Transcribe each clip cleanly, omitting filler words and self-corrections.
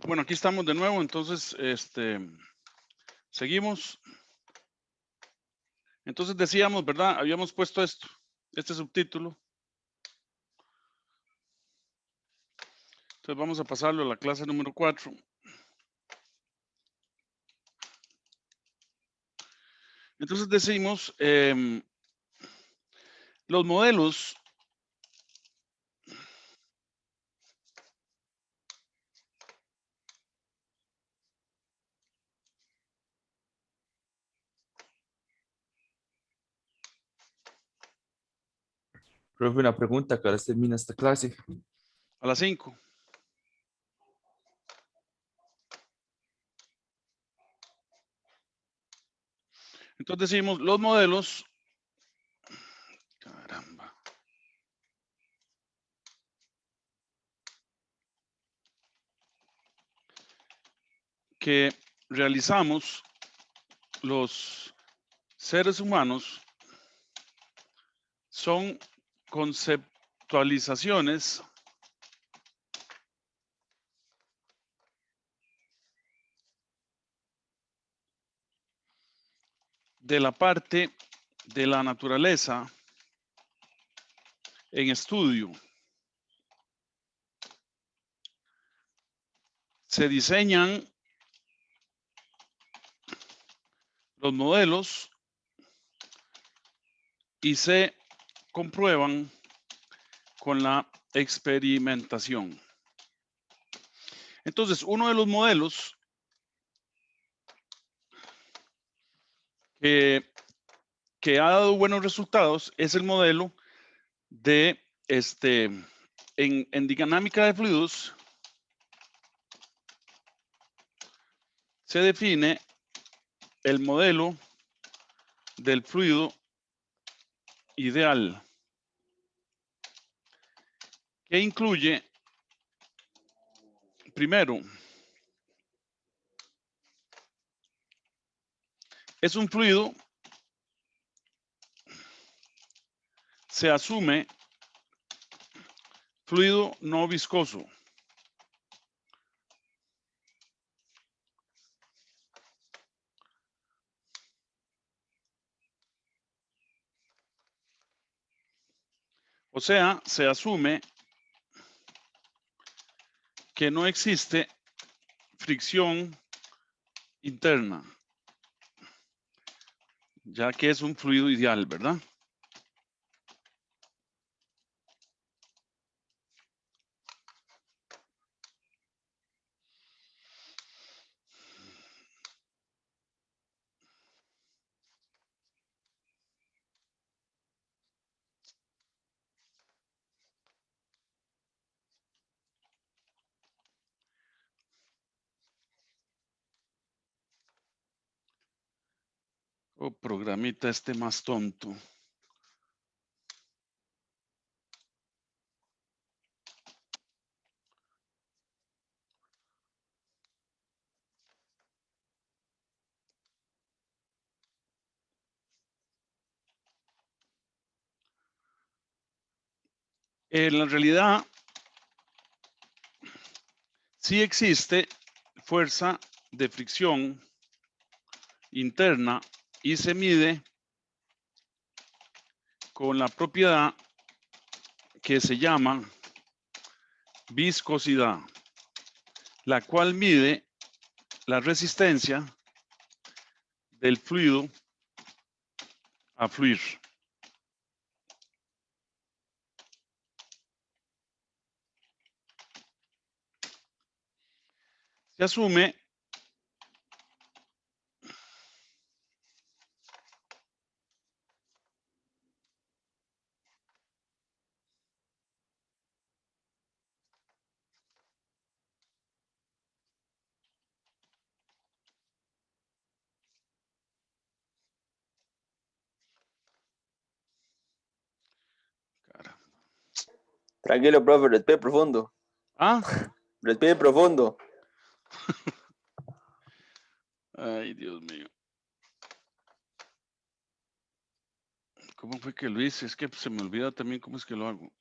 Bueno, aquí estamos de nuevo, entonces, seguimos. Entonces decíamos, ¿verdad? Habíamos puesto esto, este subtítulo. Entonces vamos a pasarlo a la clase número 4. Entonces decimos, los modelos Profe, una pregunta, ¿qué horas termina esta clase? a las 5. Entonces decimos, los modelos, caramba, que realizamos los seres humanos son conceptualizaciones de la parte de la naturaleza en estudio. Se diseñan los modelos y se comprueban con la experimentación. Entonces, uno de los modelos que ha dado buenos resultados es el modelo de en dinámica de fluidos se define el modelo del fluido ideal, que incluye, primero, es un fluido, se asume fluido no viscoso. O sea, se asume que no existe fricción interna, ya que es un fluido ideal, ¿verdad? O programita este más tonto. En la realidad, sí existe fuerza de fricción interna y se mide con la propiedad que se llama viscosidad, la cual mide la resistencia del fluido a fluir. Se asume cara. Tranquilo, profe, respire profundo. Ah, Respire profundo. ay, Dios mío. ¿Cómo fue que lo hice? Es que se me olvida también cómo es que lo hago.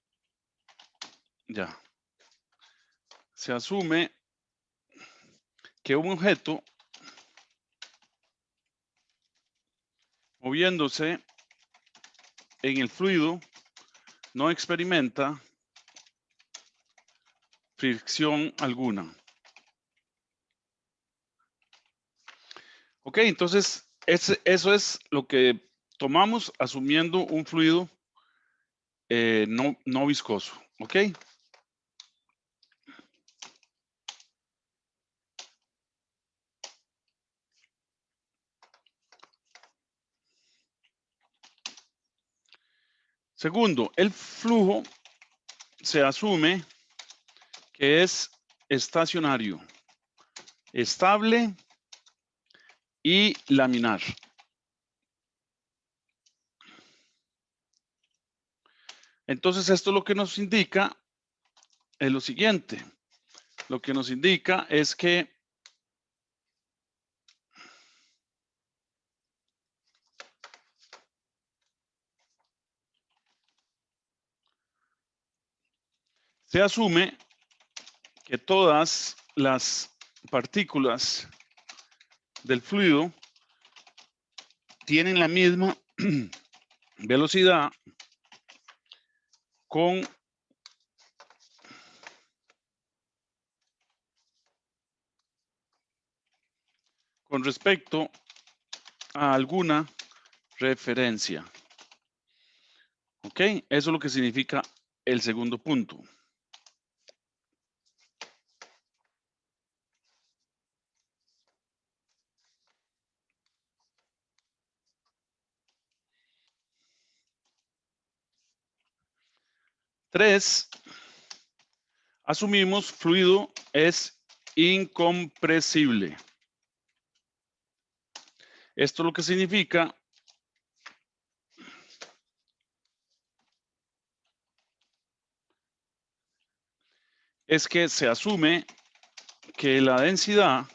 Ya. Se asume que un objeto moviéndose en el fluido no experimenta fricción alguna. Ok, entonces eso es lo que tomamos asumiendo un fluido no viscoso. Ok. Segundo, el flujo se asume que es estacionario, estable y laminar. Entonces, esto lo que nos indica es lo siguiente. Lo que nos indica es que se asume que todas las partículas del fluido tienen la misma velocidad con respecto a alguna referencia. ¿Ok? Eso es lo que significa el segundo punto. Tres, asumimos fluido es incompresible. Esto lo que significa es que se asume que la densidad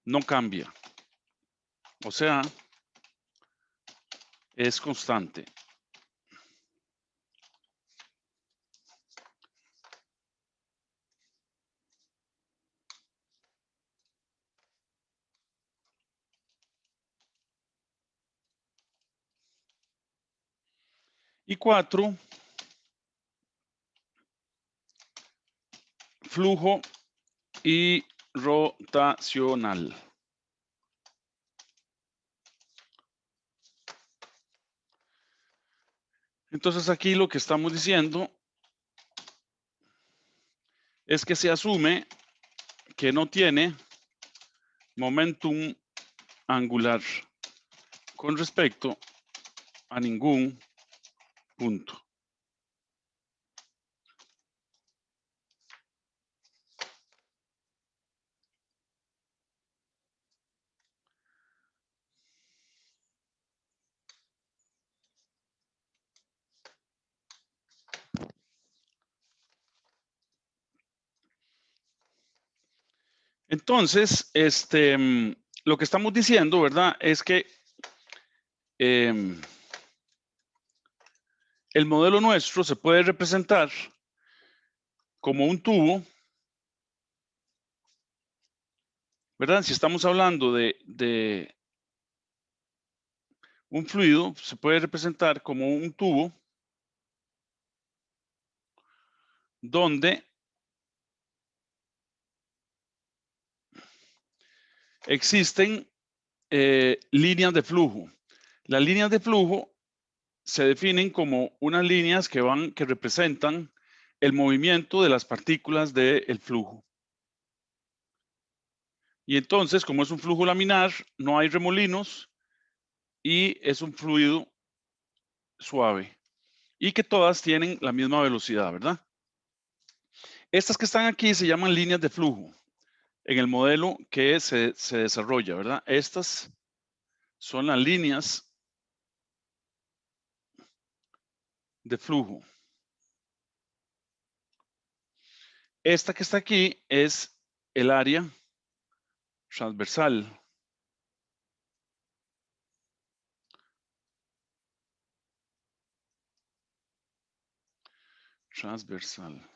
no cambia. O sea, es constante. Y cuatro, flujo y rotacional. Entonces aquí lo que estamos diciendo es que se asume que no tiene momentum angular con respecto a ningún punto. Entonces, lo que estamos diciendo, ¿verdad? Es que el modelo nuestro se puede representar como un tubo, ¿verdad? Si estamos hablando de un fluido, se puede representar como un tubo donde existen líneas de flujo. Las líneas de flujo se definen como unas líneas que representan el movimiento de las partículas del flujo. Y entonces, como es un flujo laminar, no hay remolinos y es un fluido suave. Y que todas tienen la misma velocidad, ¿verdad? Estas que están aquí se llaman líneas de flujo en el modelo que se desarrolla, ¿verdad? Estas son las líneas de flujo. Esta que está aquí es el área transversal. Transversal.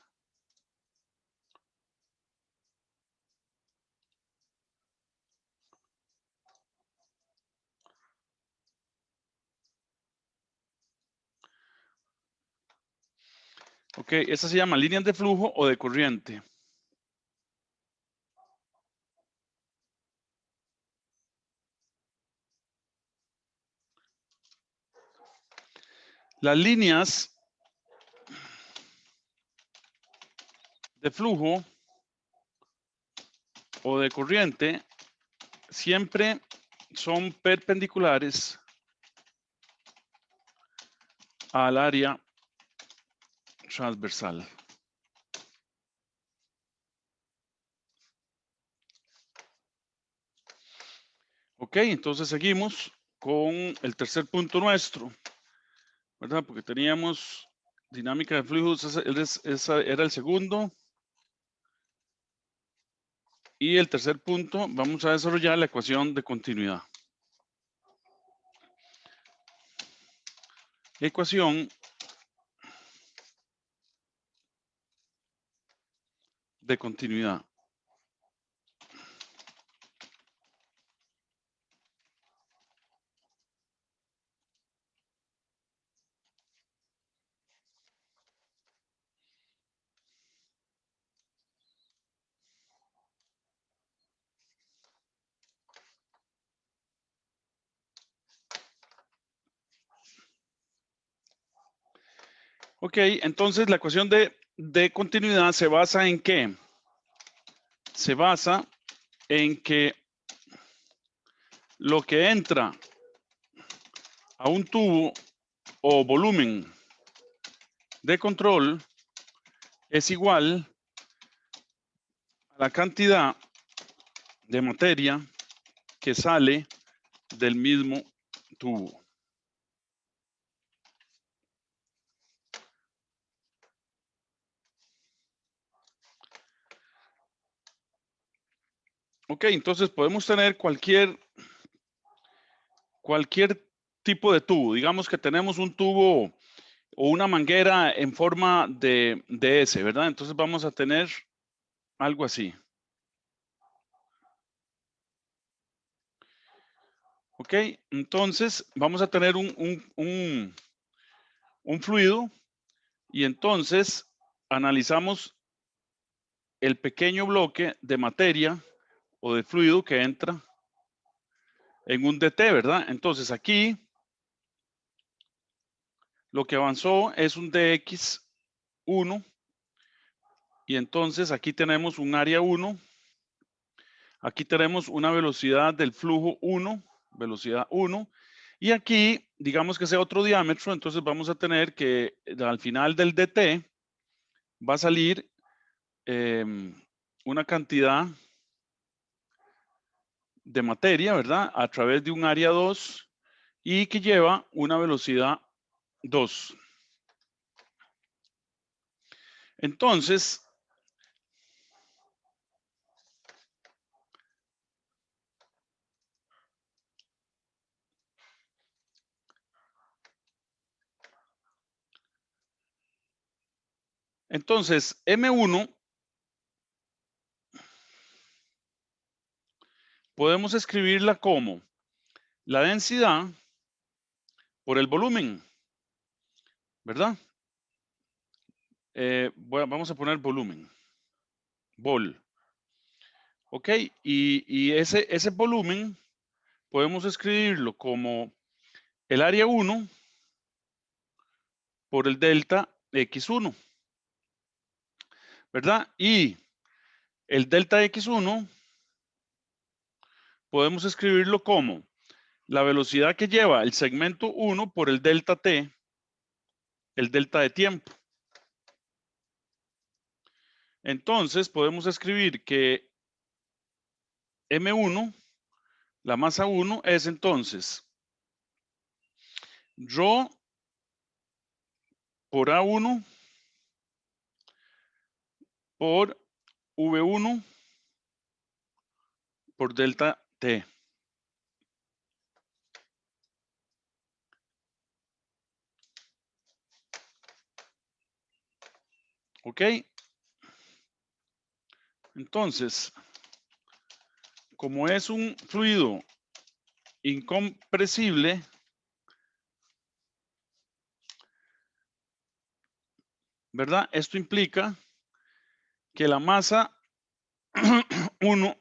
Ok, esta se llama líneas de flujo o de corriente. Las líneas de flujo o de corriente siempre son perpendiculares al área transversal. Ok, entonces seguimos con el tercer punto nuestro, ¿verdad? Porque teníamos dinámica de fluidos, ese era el segundo. Y el tercer punto, vamos a desarrollar la ecuación de continuidad. Ecuación de continuidad. Ok, entonces la ecuación de continuidad se basa en ¿qué? Se basa en que lo que entra a un tubo o volumen de control es igual a la cantidad de materia que sale del mismo tubo. Ok, entonces podemos tener cualquier tipo de tubo. Digamos que tenemos un tubo o una manguera en forma de S, ¿verdad? Entonces vamos a tener algo así. Ok, entonces vamos a tener un fluido y entonces analizamos el pequeño bloque de materia o de fluido que entra en un DT, ¿verdad? Entonces aquí lo que avanzó es un dx1 y entonces aquí tenemos un área 1, aquí tenemos una velocidad del flujo 1, velocidad 1, y aquí digamos que sea otro diámetro, entonces vamos a tener que al final del DT va a salir una cantidad de materia, ¿verdad? A través de un área 2 y que lleva una velocidad 2. Entonces, M1 podemos escribirla como la densidad por el volumen, ¿verdad? Vamos a poner volumen, vol. Ok, y ese volumen podemos escribirlo como el área 1 por el delta x1, ¿verdad? Y el delta x1 podemos escribirlo como la velocidad que lleva el segmento 1 por el delta t, el delta de tiempo. Entonces podemos escribir que M1, la masa 1, es entonces ρ por A1 por V1 por delta T. ¿Ok? Entonces, como es un fluido incompresible, ¿verdad? Esto implica que la masa 1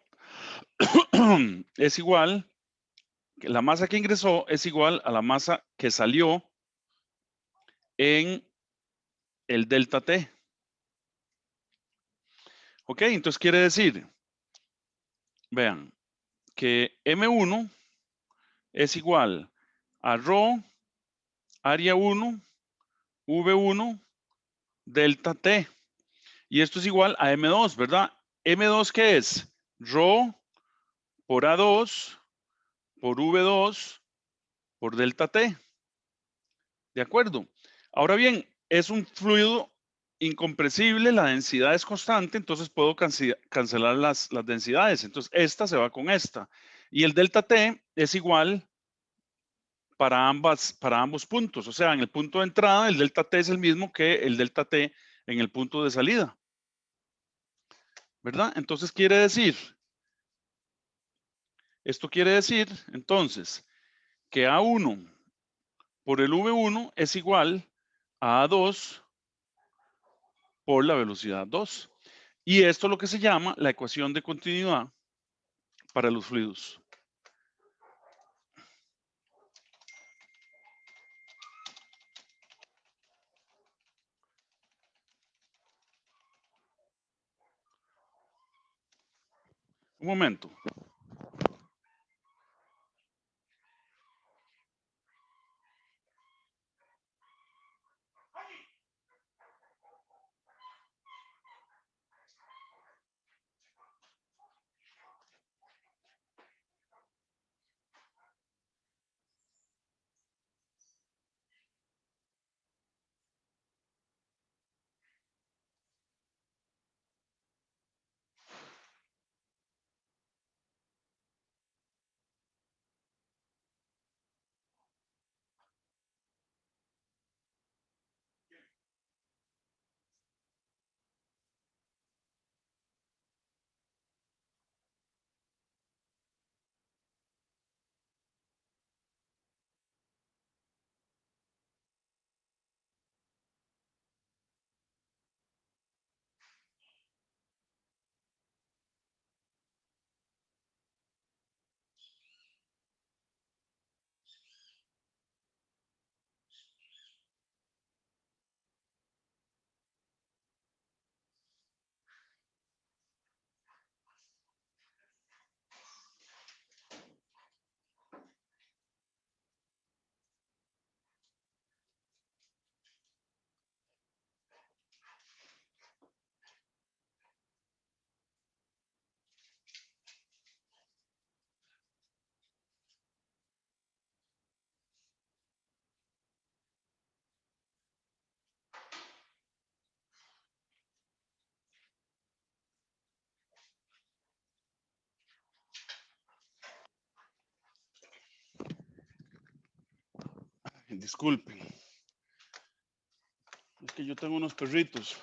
es igual, que la masa que ingresó es igual a la masa que salió en el delta T. Ok, entonces quiere decir, vean, que M1 es igual a ρ, área 1, V1, delta T. Y esto es igual a M2, ¿verdad? ¿M2 qué es? ρ por A2 por V2 por delta T. ¿De acuerdo? Ahora bien, es un fluido incompresible, la densidad es constante, entonces puedo cancelar las densidades. Entonces, esta se va con esta. Y el delta T es igual para ambos puntos. O sea, en el punto de entrada, el delta T es el mismo que el delta T en el punto de salida. ¿Verdad? Entonces, esto quiere decir, entonces, que A1 por el V1 es igual a A2 por la velocidad 2. Y esto es lo que se llama la ecuación de continuidad para los fluidos. Un momento. Disculpen. Es que yo tengo unos perritos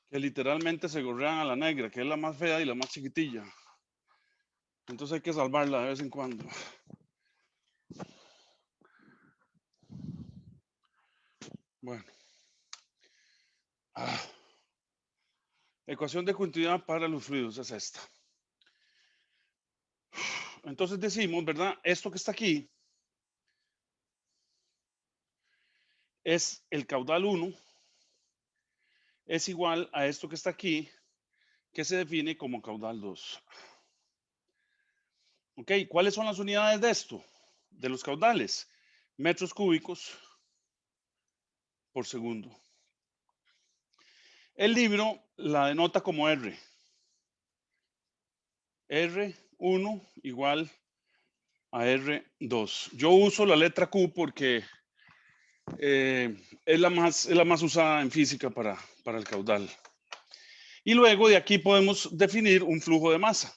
que literalmente se gorrean a la negra, que es la más fea y la más chiquitilla. Entonces hay que salvarla de vez en cuando. Bueno. Ecuación de continuidad para los fluidos es esta. Entonces decimos, ¿verdad? Esto que está aquí es el caudal 1, es igual a esto que está aquí, que se define como caudal 2. ¿Ok? ¿Cuáles son las unidades de esto? De los caudales. Metros cúbicos por segundo. El libro la denota como R. R1 igual a R2. Yo uso la letra Q porque es la más usada en física para el caudal. Y luego de aquí podemos definir un flujo de masa.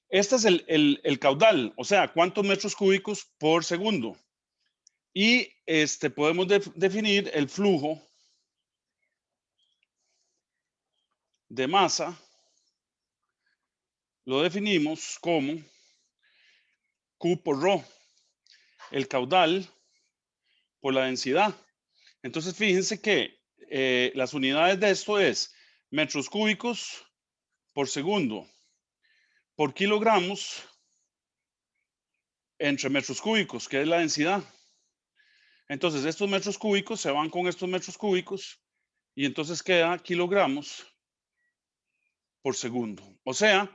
Este es el caudal, o sea, cuántos metros cúbicos por segundo. Y podemos definir el flujo de masa. Lo definimos como Q por ρ. El caudal por la densidad. Entonces, fíjense que las unidades de esto es metros cúbicos por segundo por kilogramos entre metros cúbicos, que es la densidad. Entonces, estos metros cúbicos se van con estos metros cúbicos y entonces queda kilogramos por segundo. O sea,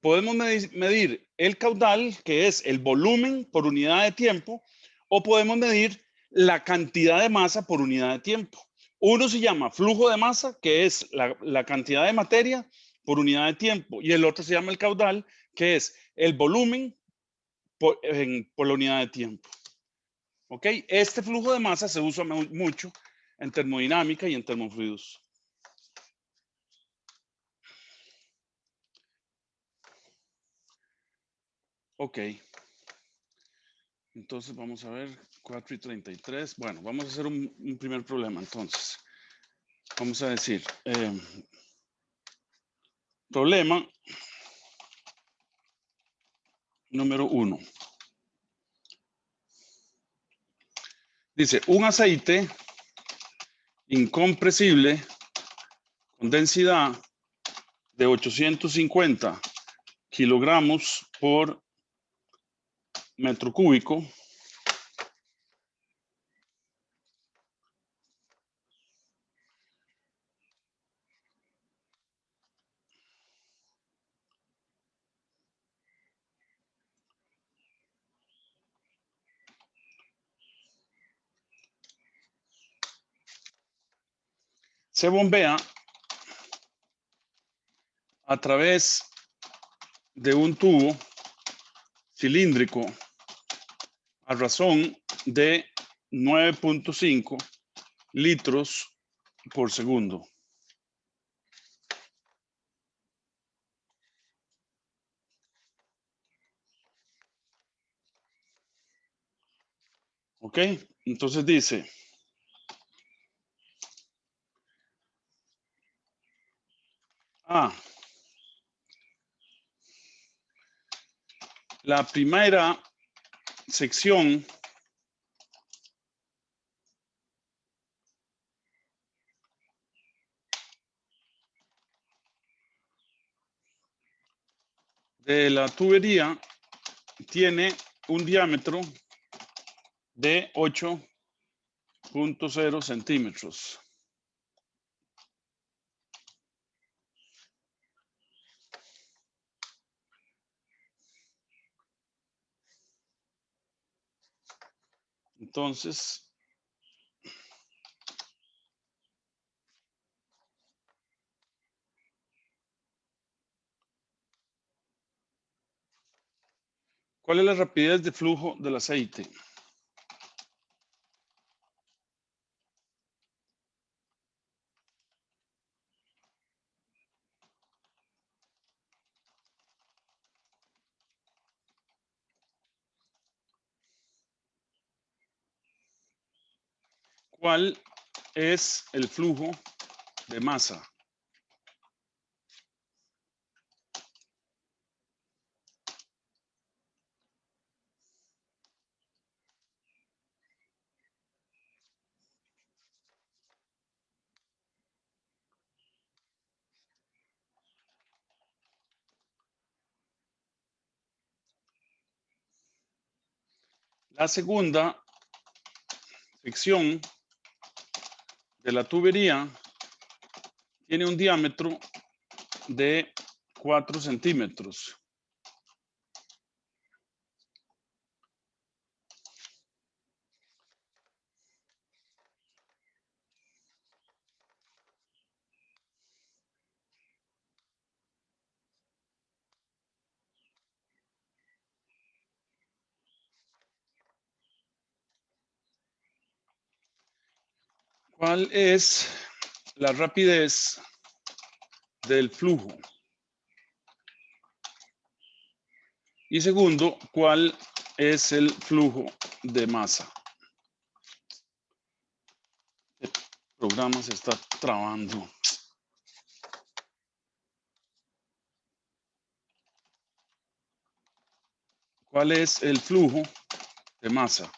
podemos medir el caudal, que es el volumen por unidad de tiempo, o podemos medir la cantidad de masa por unidad de tiempo. Uno se llama flujo de masa, que es la cantidad de materia por unidad de tiempo, y el otro se llama el caudal, que es el volumen por la unidad de tiempo. ¿Ok? Este flujo de masa se usa mucho en termodinámica y en termofluidos. Ok. Entonces vamos a ver 4 y 33. Bueno, vamos a hacer un primer problema entonces. Vamos a decir, problema número 1. Dice, un aceite incompresible con densidad de 850 kilogramos por metro cúbico se bombea a través de un tubo cilíndrico a razón de 9.5 litros por segundo. ¿Ok? Entonces dice, la primera sección de la tubería tiene un diámetro de 8.0 centímetros. Entonces, ¿cuál es la rapidez de flujo del aceite? ¿Cuál es el flujo de masa? La segunda sección de la tubería tiene un diámetro de 4 centímetros. ¿Cuál es la rapidez del flujo? Y segundo, ¿cuál es el flujo de masa? El programa se está trabando. ¿Cuál es el flujo de masa?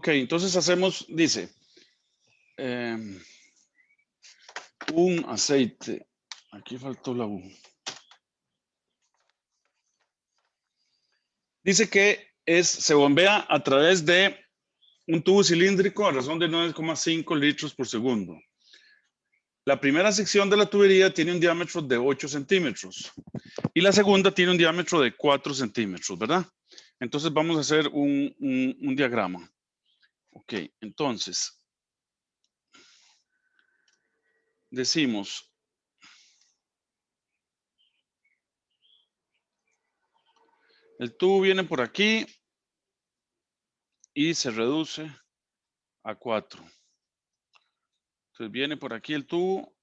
Ok, entonces hacemos, dice, un aceite. Aquí faltó la U. Dice que se bombea a través de un tubo cilíndrico a razón de 9,5 litros por segundo. La primera sección de la tubería tiene un diámetro de 8 centímetros y la segunda tiene un diámetro de 4 centímetros, ¿verdad? Entonces vamos a hacer un diagrama. Ok, entonces decimos, el tubo viene por aquí y se reduce a 4. Entonces viene por aquí el tubo.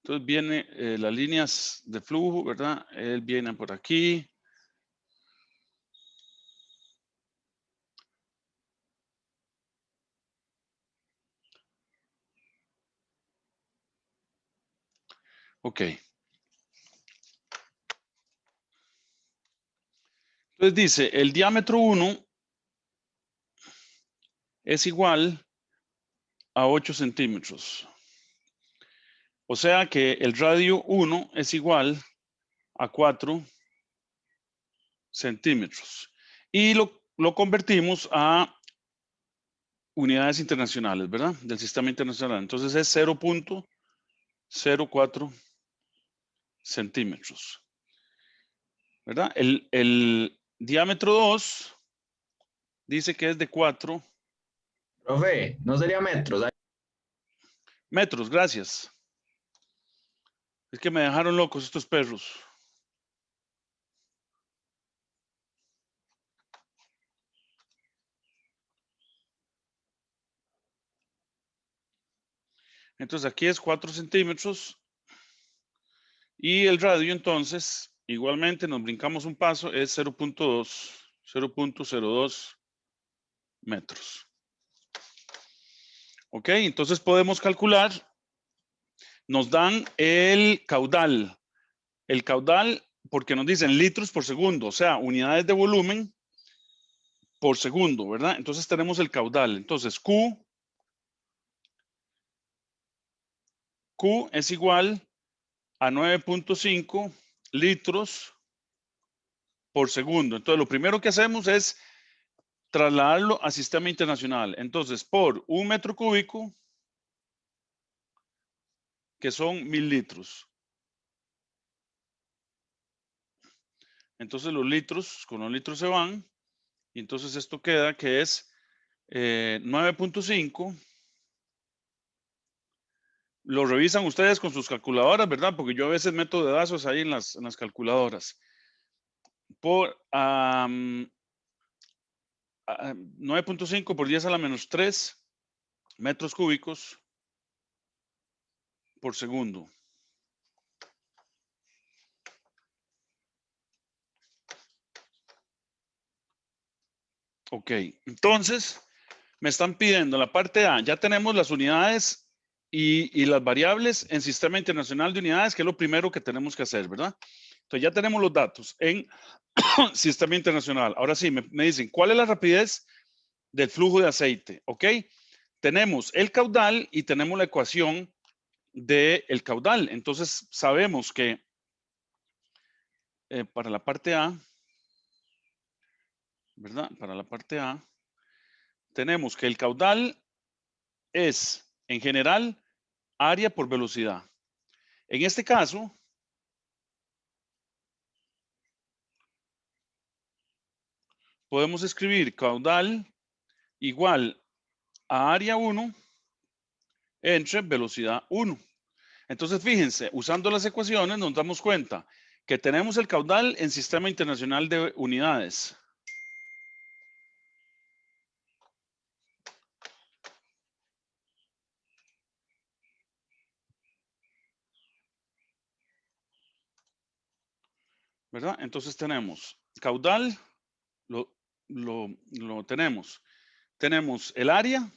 Entonces viene las líneas de flujo, ¿verdad? Él viene por aquí. Ok. Entonces dice, el diámetro 1 es igual a 8 centímetros. O sea que el radio 1 es igual a 4 centímetros. Y lo convertimos a unidades internacionales, ¿verdad? Del sistema internacional. Entonces es 0.04 centímetros. ¿Verdad? El diámetro 2 dice que es de 4 Profe, no sería metros. metros. Gracias. Es que me dejaron locos estos perros. Entonces aquí es 4 centímetros. Y el radio entonces, igualmente nos brincamos un paso, es 0.02 metros. Ok, entonces podemos calcular, nos dan el caudal. El caudal, porque nos dicen litros por segundo, o sea, unidades de volumen por segundo, ¿verdad? Entonces tenemos el caudal. Entonces Q es igual a 9.5 litros por segundo. Entonces lo primero que hacemos es trasladarlo a sistema internacional. Entonces, por un metro cúbico, que son 1000 litros. Entonces los litros, con los litros se van. Y entonces esto queda que es 9.5. Lo revisan ustedes con sus calculadoras, ¿verdad? Porque yo a veces meto dedazos ahí en las calculadoras. Por 9.5 por 10 a la menos 3 metros cúbicos por segundo. Ok, entonces me están pidiendo la parte A, ya tenemos las unidades y las variables en Sistema Internacional de Unidades, que es lo primero que tenemos que hacer, ¿verdad? Entonces ya tenemos los datos en Sistema Internacional. Ahora sí, me dicen, ¿cuál es la rapidez del flujo de aceite? Ok, tenemos el caudal y tenemos la ecuación del caudal. Entonces sabemos que para la parte A, ¿verdad? Para la parte A, tenemos que el caudal es, en general, área por velocidad. En este caso, podemos escribir caudal igual a área 1 entre velocidad 1. Entonces, fíjense, usando las ecuaciones nos damos cuenta que tenemos el caudal en Sistema Internacional de Unidades. ¿Verdad? Entonces tenemos caudal, lo tenemos. Tenemos el área,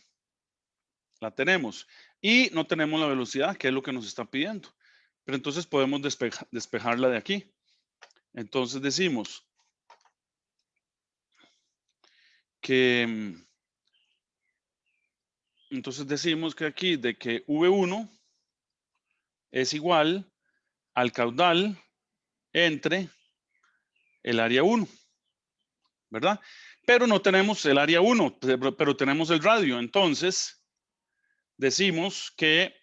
la tenemos. Y no tenemos la velocidad, que es lo que nos está pidiendo. Pero entonces podemos despejarla de aquí. Entonces decimos que, aquí de que V1 es igual al caudal entre el área 1, ¿verdad? Pero no tenemos el área 1, pero tenemos el radio. Entonces, decimos que,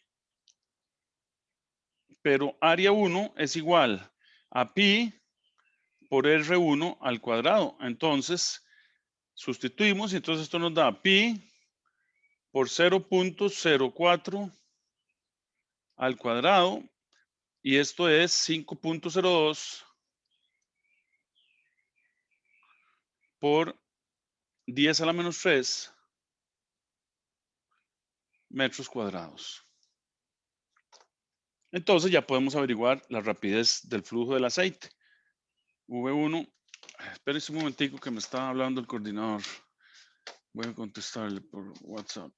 pero área 1 es igual a pi por R1 al cuadrado. Entonces, sustituimos y entonces esto nos da pi por 0.04 al cuadrado. Y esto es 5.02 por 10 a la menos 3 metros cuadrados. Entonces ya podemos averiguar la rapidez del flujo del aceite. V1, espérense un momentico que me está hablando el coordinador. Voy a contestarle por WhatsApp.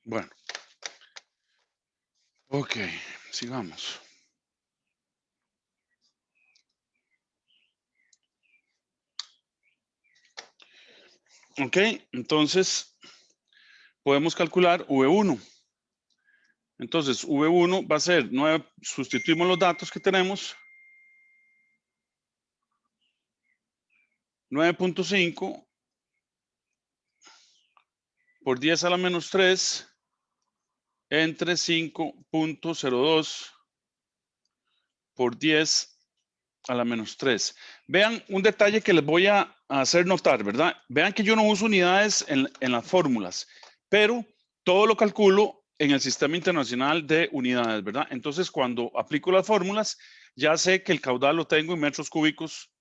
Bueno. Ok, sigamos. Ok, entonces podemos calcular V1. Entonces, V1 va a ser 9, sustituimos los datos que tenemos. 9.5 por 10 a la menos 3 entre 5.02 por 10 a la menos 3. Vean un detalle que les voy a hacer notar, ¿verdad? Vean que yo no uso unidades en las fórmulas, pero todo lo calculo en el Sistema Internacional de Unidades, ¿verdad? Entonces, cuando aplico las fórmulas, ya sé que el caudal lo tengo en metros cúbicos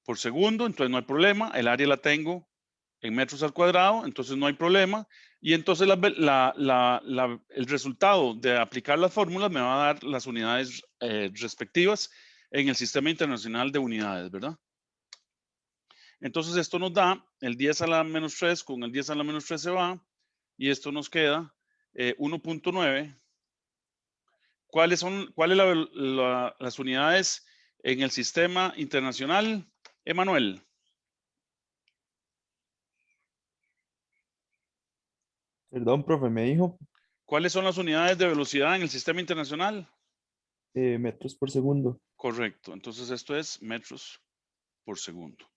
por segundo, entonces no hay problema. El área la tengo en metros al cuadrado, entonces no hay problema. Y entonces el resultado de aplicar las fórmulas me va a dar las unidades respectivas en el Sistema Internacional de Unidades, ¿verdad? Entonces esto nos da el 10 a la menos 3 con el 10 a la menos 3 se va y esto nos queda 1.9. ¿Cuáles son las unidades en el Sistema Internacional, Emanuel? Perdón, profe, me dijo ¿Cuáles son las unidades de velocidad en el Sistema Internacional? metros por segundo. Correcto. Entonces esto es metros por segundo.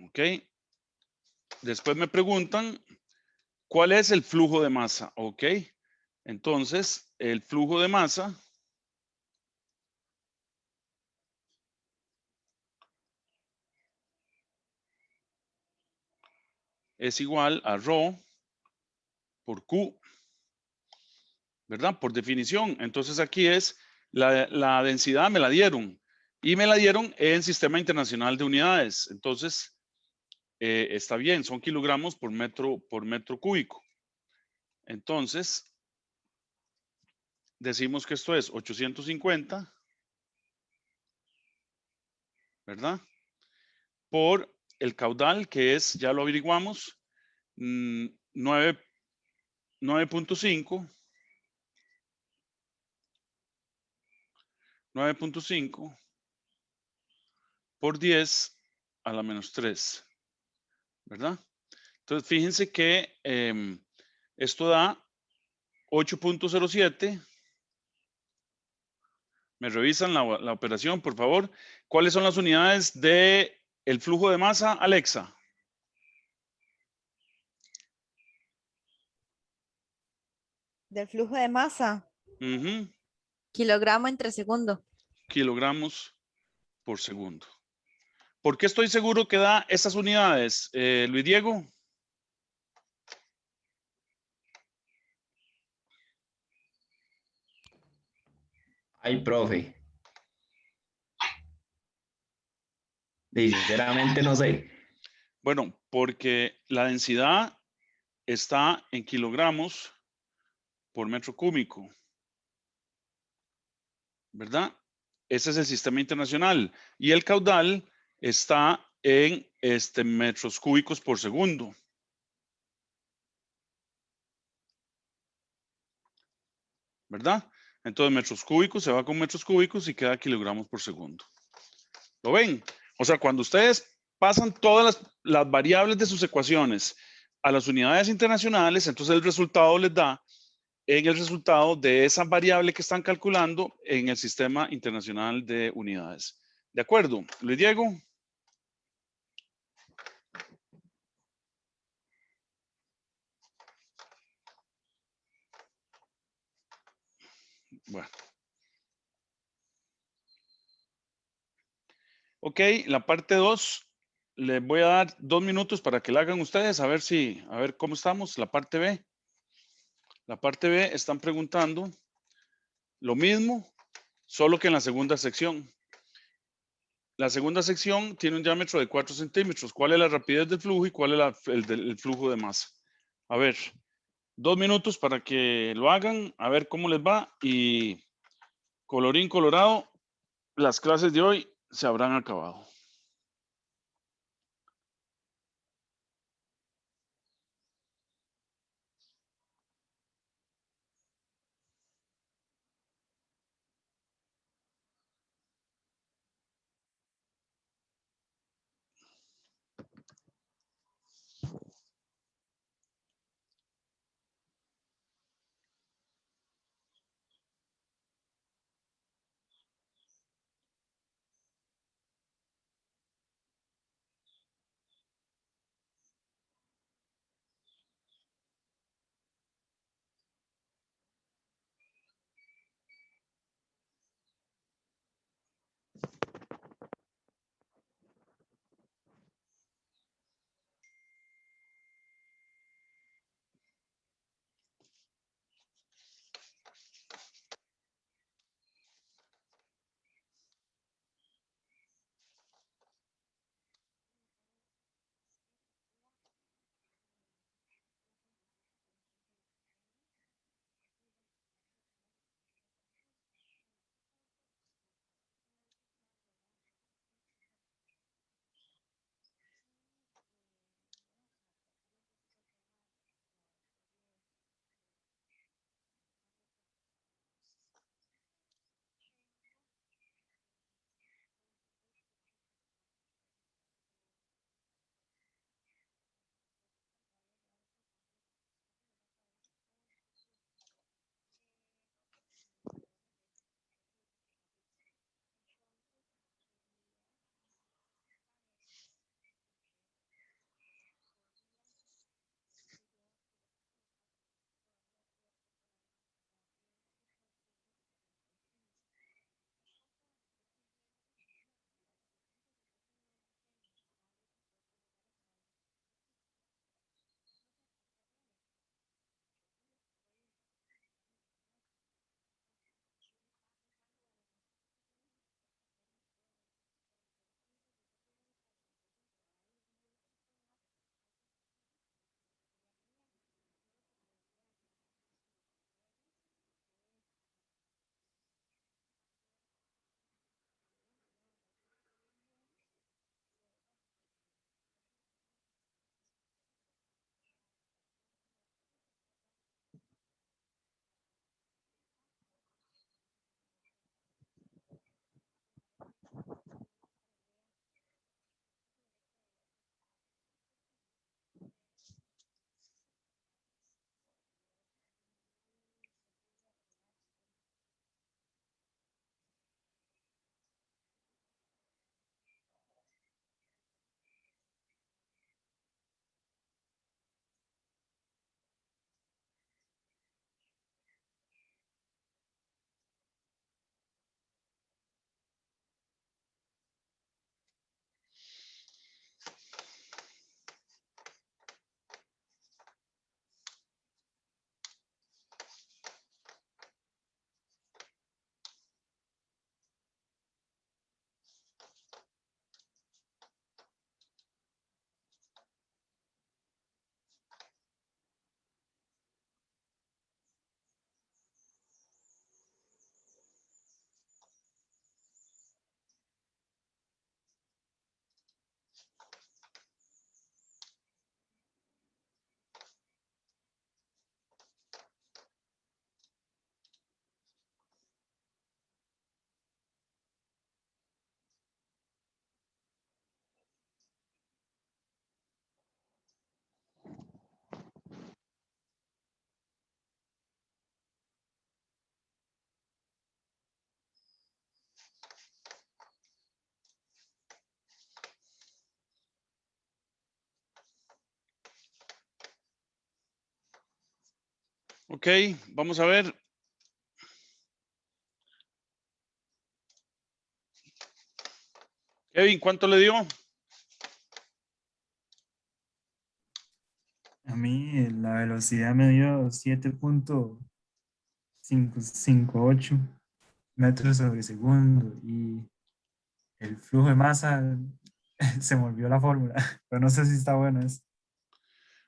Ok. Después me preguntan, ¿cuál es el flujo de masa? Ok. Entonces, el flujo de masa es igual a ρ por Q, ¿verdad? Por definición. Entonces aquí es la densidad, me la dieron. Y me la dieron en Sistema Internacional de Unidades. Entonces, está bien, son kilogramos por metro cúbico. Entonces, decimos que esto es 850, ¿verdad? Por el caudal, que es, ya lo averiguamos, 9.5 por 10 a la menos 3, ¿verdad? Entonces, fíjense que esto da 8.07. Me revisan la operación, por favor. ¿Cuáles son las unidades de el flujo de masa, Alexa? Del flujo de masa, Ujú, kilogramo entre segundo. kilogramos por segundo. ¿Por qué estoy seguro que da esas unidades, Luis Diego? Ay, profe. Y sinceramente no sé. Bueno, porque la densidad está en kilogramos por metro cúbico, ¿verdad? Ese es el sistema internacional. Y el caudal está en metros cúbicos por segundo. ¿Verdad? Entonces, metros cúbicos se va con metros cúbicos y queda kilogramos por segundo. ¿Lo ven? O sea, cuando ustedes pasan todas las variables de sus ecuaciones a las unidades internacionales, entonces el resultado les da en el resultado de esa variable que están calculando en el sistema internacional de unidades. ¿De acuerdo? Luis Diego. Bueno. Ok, la parte 2, les voy a dar 2 minutos para que la hagan ustedes, a ver cómo estamos. La parte B. La parte B están preguntando lo mismo, solo que en la segunda sección. La segunda sección tiene un diámetro de 4 centímetros. ¿Cuál es la rapidez del flujo y cuál es el flujo de masa? A ver, 2 minutos para que lo hagan, a ver cómo les va. Y colorín colorado, las clases de hoy se habrán acabado. Ok, vamos a ver. Kevin, ¿cuánto le dio? A mí la velocidad me dio 7.558 metros sobre segundo y el flujo de masa se me olvidó la fórmula, pero no sé si está bueno eso.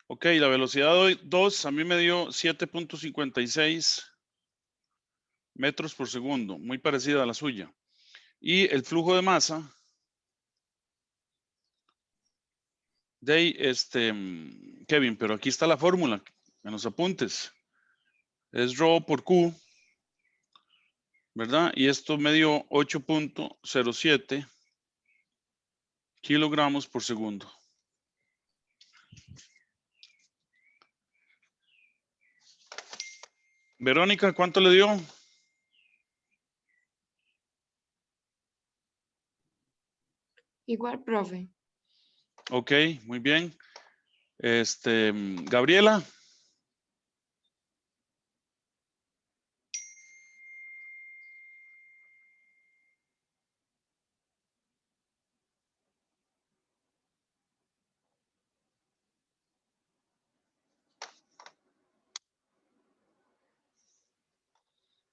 Ok, la velocidad 2 a mí me dio 7.56 metros por segundo, muy parecida a la suya. Y el flujo de masa de ahí, Kevin, pero aquí está la fórmula en los apuntes. Es rho por Q, ¿verdad? Y esto me dio 8.07 kilogramos por segundo. Verónica, ¿cuánto le dio? Igual, profe. Ok, muy bien. Gabriela.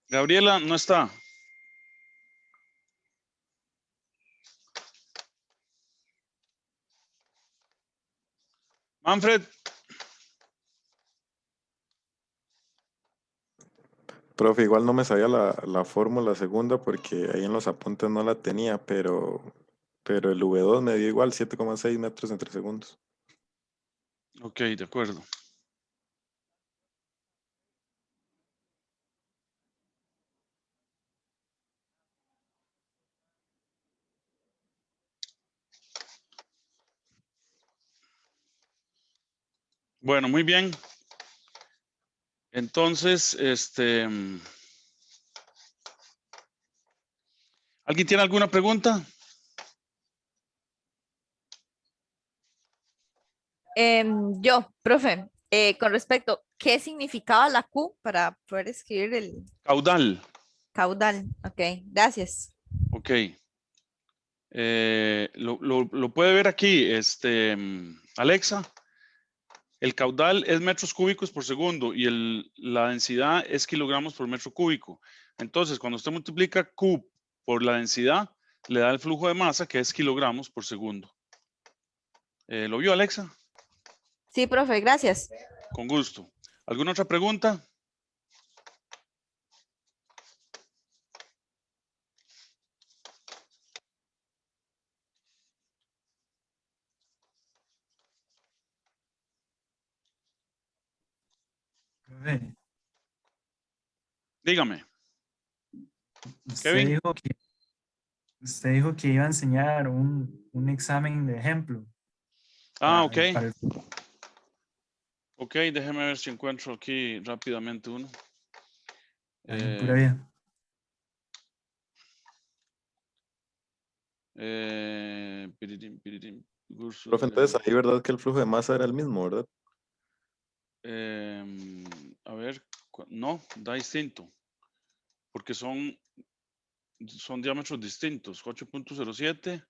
Gabriela no está. Manfred. Profe, igual no me sabía la fórmula segunda porque ahí en los apuntes no la tenía, pero el V2 me dio igual 7,6 metros entre segundos. Ok, de acuerdo. Bueno, muy bien. Entonces, ¿alguien tiene alguna pregunta? Yo, profe, con respecto, ¿qué significaba la Q para poder escribir el Caudal. caudal? Ok, gracias. Ok. Lo puede ver aquí, Alexa. El caudal es metros cúbicos por segundo y la densidad es kilogramos por metro cúbico. Entonces, cuando usted multiplica Q por la densidad, le da el flujo de masa que es kilogramos por segundo. ¿Lo vio, Alexa? Sí, profe, gracias. Con gusto. ¿Alguna otra pregunta? Profe, Dígame. usted Kevin. dijo que iba a enseñar un examen de ejemplo Ok. para el Ok, déjeme ver si encuentro aquí rápidamente uno. pura vida. Cursos Profe, entonces ahí verdad que el flujo de masa era el mismo, ¿verdad? a ver, no, da distinto, porque son diámetros distintos, 8.07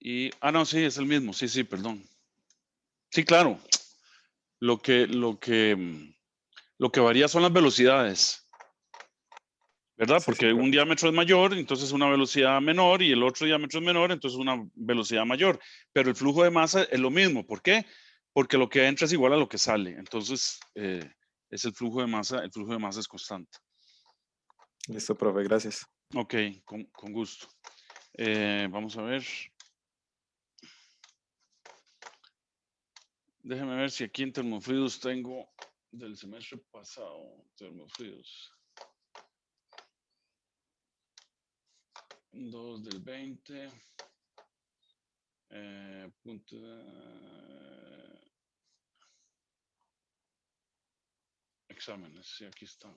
y, no, sí, es el mismo, sí, perdón. Sí, claro, lo que varía son las velocidades, ¿verdad? Sí, Porque un profe. diámetro es mayor, entonces una velocidad menor y el otro diámetro es menor, entonces una velocidad mayor. Pero el flujo de masa es lo mismo. ¿Por qué? Porque lo que entra es igual a lo que sale. Entonces, es el flujo de masa es constante. Listo, profe, gracias. Ok, con gusto. Vamos a ver. Déjeme ver si aquí en termofluidos tengo del semestre pasado, termofluidos. 2 del 20. Exámenes, sí, aquí está.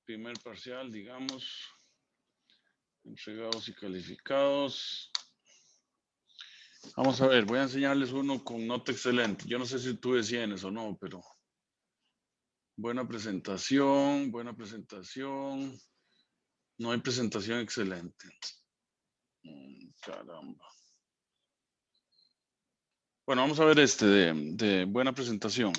Primer parcial, digamos. Entregados y calificados. Vamos a ver, voy a enseñarles uno con nota excelente. Yo no sé si tuve 100 o no, pero Buena presentación, buena presentación. No hay presentación excelente. Caramba. Bueno, vamos a ver este de buena presentación.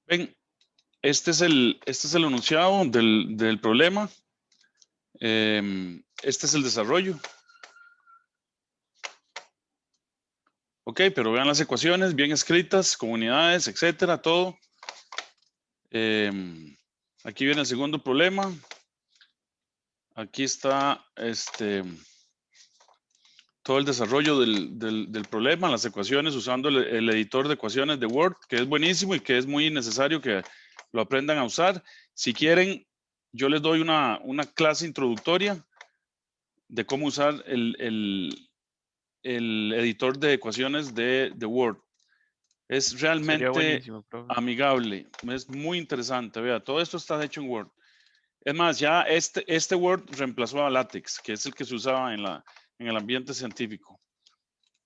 Ven, este es el enunciado del problema. Este es el desarrollo. Ok, pero vean las ecuaciones bien escritas, con unidades, etcétera, todo. Aquí viene el segundo problema. Aquí está todo el desarrollo del problema, las ecuaciones, usando el editor de ecuaciones de Word, que es buenísimo y que es muy necesario que lo aprendan a usar. Si quieren, yo les doy una clase introductoria de cómo usar el editor de ecuaciones de Word. Es Sería realmente buenísimo, profe. amigable, es muy interesante. Vea, todo esto está hecho en Word. Es más, ya este Word reemplazó a LaTeX, que es el que se usaba en el ambiente científico.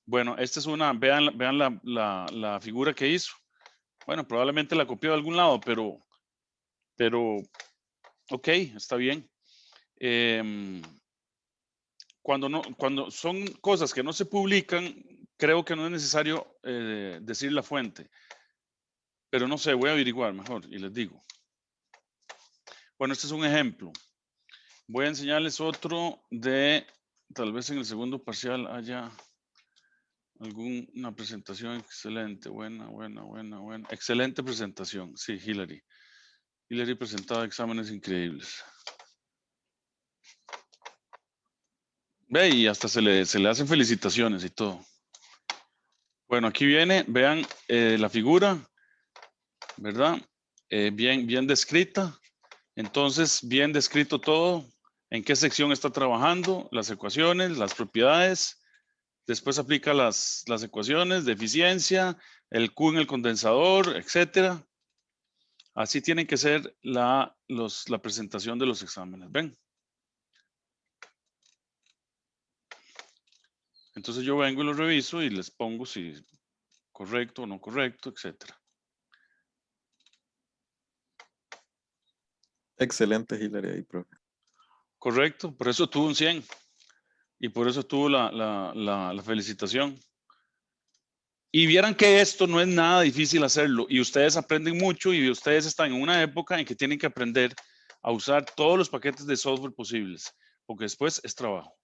Bueno, esta es vean la figura que hizo. Bueno, probablemente la copió de algún lado, pero ok, está bien. Cuando son cosas que no se publican, creo que no es necesario decir la fuente. Pero no sé, voy a averiguar mejor y les digo. Bueno, este es un ejemplo. Voy a enseñarles otro tal vez en el segundo parcial haya alguna presentación excelente, buena. Excelente presentación, sí, Hillary. Hillary presentaba exámenes increíbles. Ve, y hasta se le hacen felicitaciones y todo. Bueno, aquí viene, vean la figura, ¿verdad? Bien descrita. Entonces, bien descrito todo, en qué sección está trabajando, las ecuaciones, las propiedades. Después aplica las ecuaciones de eficiencia, el Q en el condensador, etcétera. Así tiene que ser la presentación de los exámenes. ¿Ven? Entonces yo vengo y lo reviso y les pongo si correcto o no correcto, etcétera. Excelente, Hillary, ahí, profe. Correcto, por eso tuvo un 100 y por eso tuvo la felicitación. Y vieran que esto no es nada difícil hacerlo y ustedes aprenden mucho y ustedes están en una época en que tienen que aprender a usar todos los paquetes de software posibles, porque después es trabajo.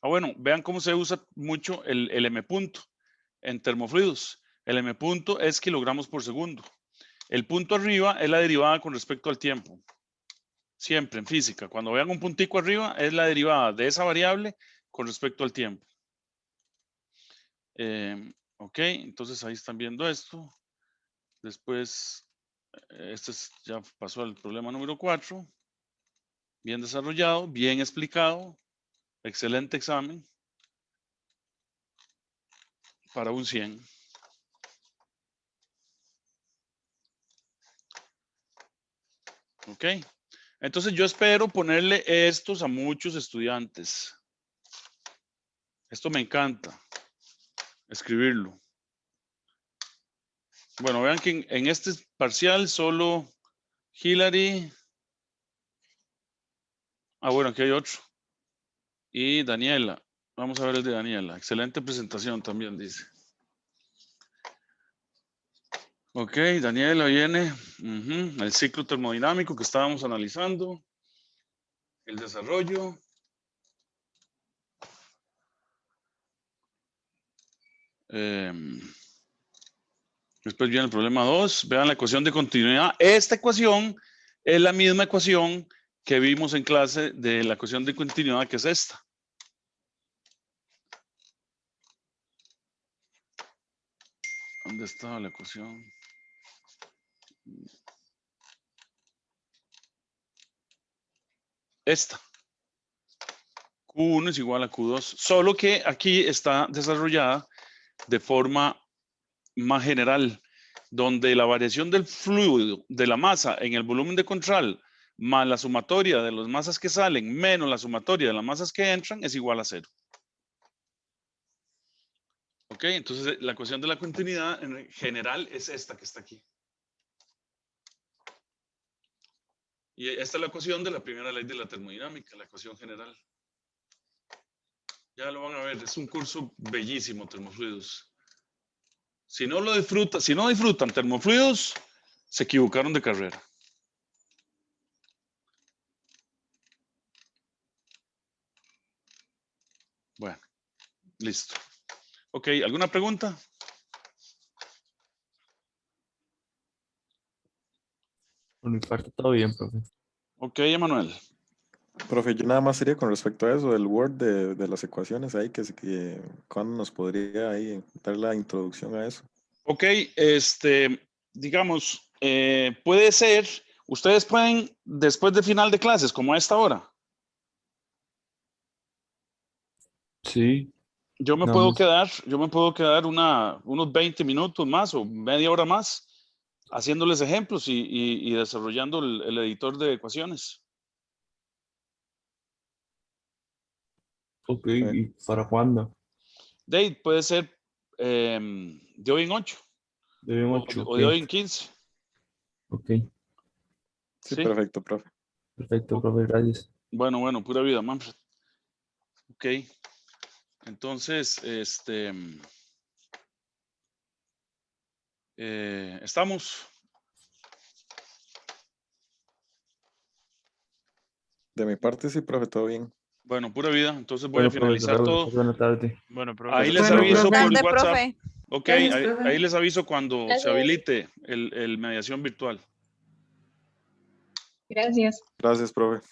Bueno, vean cómo se usa mucho el M punto en termofluidos. El M punto es kilogramos por segundo. El punto arriba es la derivada con respecto al tiempo. Siempre en física, cuando vean un puntico arriba, es la derivada de esa variable con respecto al tiempo. Ok, entonces ahí están viendo esto. Después, ya pasó al problema número 4. Bien desarrollado, bien explicado. Excelente examen. Para un 100. Ok. Entonces yo espero ponerle estos a muchos estudiantes. Esto me encanta. Escribirlo. Bueno, vean que en este parcial solo Hillary. Bueno, aquí hay otro. Y Daniela. Vamos a ver el de Daniela. Excelente presentación también, dice. Ok, Daniela viene. El ciclo termodinámico que estábamos analizando. El desarrollo. Después viene el problema 2. Vean la ecuación de continuidad. Esta ecuación es la misma ecuación que vimos en clase de la ecuación de continuidad, que es esta. ¿Dónde está la ecuación? Esta. Q1 es igual a Q2. Solo que aquí está desarrollada de forma más general. donde la variación del fluido, de la masa en el volumen de control, más la sumatoria de las masas que salen, menos la sumatoria de las masas que entran, es igual a 0. Ok, entonces la ecuación de la continuidad en general es esta que está aquí. Y esta es la ecuación de la primera ley de la termodinámica, la ecuación general. Ya lo van a ver, es un curso bellísimo, termofluidos. Si no lo disfrutan, si no disfrutan termofluidos, se equivocaron de carrera. Bueno, listo. Ok, ¿alguna pregunta? Por mi parte, todo bien, profe. Ok, Emanuel. Profe, yo nada más sería con respecto a eso del Word de las ecuaciones ahí, ¿cuándo nos podría ahí dar la introducción a eso? Ok, digamos, puede ser, ustedes pueden, después de final de clases, como a esta hora, Sí, yo me nada puedo más. quedar unos 20 minutos más o media hora más haciéndoles ejemplos y desarrollando el editor de ecuaciones. Ok, ¿y para cuándo? Date puede ser de hoy en 8 De un o 8, o ok. de hoy en 15. Ok, Sí, ¿Sí? perfecto, profe. perfecto, O- profe, gracias. Bueno, pura vida, Manfred. Ok, entonces, estamos. De mi parte, sí, profe, todo bien. Bueno, pura vida. Entonces voy a Bueno, profe, hasta finalizar luego, que todo. pase buena tarde. Bueno, profe. Ahí les Bueno, aviso profe. por Tarde, WhatsApp. profe. Ok, Gracias, ahí profe. les aviso cuando se Gracias. habilite el mediación virtual. Gracias. Gracias, profe.